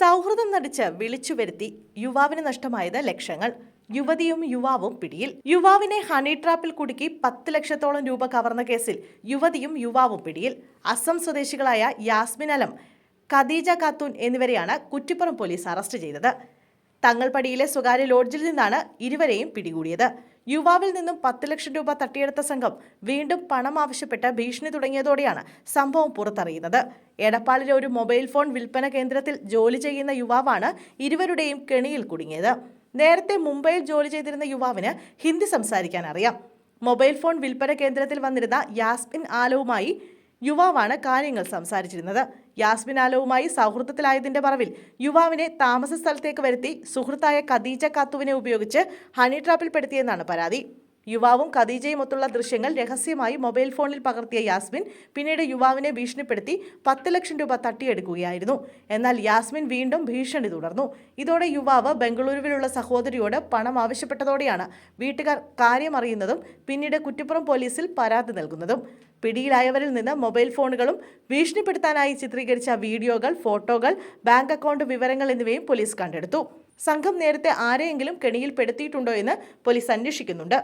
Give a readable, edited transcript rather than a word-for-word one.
സൗഹൃദം നടിച്ച് വിളിച്ചു വരുത്തി യുവാവിന് നഷ്ടമായത് ലക്ഷങ്ങൾ. യുവതിയും യുവാവും പിടിയിൽ. യുവാവിനെ ഹണി ട്രാപ്പിൽ കുടുക്കി 10 ലക്ഷത്തോളം രൂപ കവർന്ന കേസിൽ യുവതിയും യുവാവും പിടിയിൽ. അസം സ്വദേശികളായ യാസ്മിൻ അലം, ഖദീജ ഖാത്തൂൻ എന്നിവരെയാണ് കുറ്റിപ്പുറം പോലീസ് അറസ്റ്റ് ചെയ്തത്. തങ്ങൾപടിയിലെ സ്വകാര്യ ലോഡ്ജിൽ നിന്നാണ് ഇരുവരെയും പിടികൂടിയത്. യുവാവിൽ നിന്നും 10 ലക്ഷം രൂപ തട്ടിയെടുത്ത സംഘം വീണ്ടും പണം ആവശ്യപ്പെട്ട് ഭീഷണി തുടങ്ങിയതോടെയാണ് സംഭവം പുറത്തറിയുന്നത്. എടപ്പാളിലെ ഒരു മൊബൈൽ ഫോൺ വിൽപ്പന കേന്ദ്രത്തിൽ ജോലി ചെയ്യുന്ന യുവാവാണ് ഇരുവരുടെയും കെണിയിൽ കുടുങ്ങിയത്. നേരത്തെ മുംബൈയിൽ ജോലി ചെയ്തിരുന്ന യുവാവിന് ഹിന്ദി സംസാരിക്കാൻ അറിയാം. മൊബൈൽ ഫോൺ വിൽപ്പന കേന്ദ്രത്തിൽ വന്നിരുന്ന യാസ്മിൻ ആലവുമായി യുവാവാണ് കാര്യങ്ങൾ സംസാരിച്ചിരുന്നത്. യാസ്മിൻ ആലവുമായി സൗഹൃദത്തിലായതിന്റെ മറവിൽ യുവാവിനെ താമസ സ്ഥലത്തേക്ക് വരുത്തി സുഹൃത്തായ ഖദീജ ഖാത്തൂവിനെ ഉപയോഗിച്ച് ഹണി ട്രാപ്പിൽപ്പെടുത്തിയെന്നാണ് പരാതി. യുവാവും ഖദീജയും ഒത്തുള്ള ദൃശ്യങ്ങൾ രഹസ്യമായി മൊബൈൽ ഫോണിൽ പകർത്തിയ യാസ്മിൻ പിന്നീട് യുവാവിനെ ഭീഷണിപ്പെടുത്തി 10 ലക്ഷം രൂപ തട്ടിയെടുക്കുകയായിരുന്നു. എന്നാൽ യാസ്മിൻ വീണ്ടും ഭീഷണി തുടർന്നു. ഇതോടെ യുവാവ് ബംഗളൂരുവിലുള്ള സഹോദരിയോട് പണം ആവശ്യപ്പെട്ടതോടെയാണ് വീട്ടുകാർ കാര്യമറിയുന്നതും പിന്നീട് കുറ്റിപ്പുറം പോലീസിൽ പരാതി നൽകുന്നതും. പിടിയിലായവരിൽ നിന്ന് മൊബൈൽ ഫോണുകളും ഭീഷണിപ്പെടുത്താനായി ചിത്രീകരിച്ച വീഡിയോകൾ, ഫോട്ടോകൾ, ബാങ്ക് അക്കൗണ്ട് വിവരങ്ങൾ എന്നിവയും പോലീസ് കണ്ടെടുത്തു. സംഘം നേരത്തെ ആരെയെങ്കിലും കെണിയിൽ പെടുത്തിയിട്ടുണ്ടോ എന്ന് പോലീസ് അന്വേഷിക്കുന്നുണ്ട്.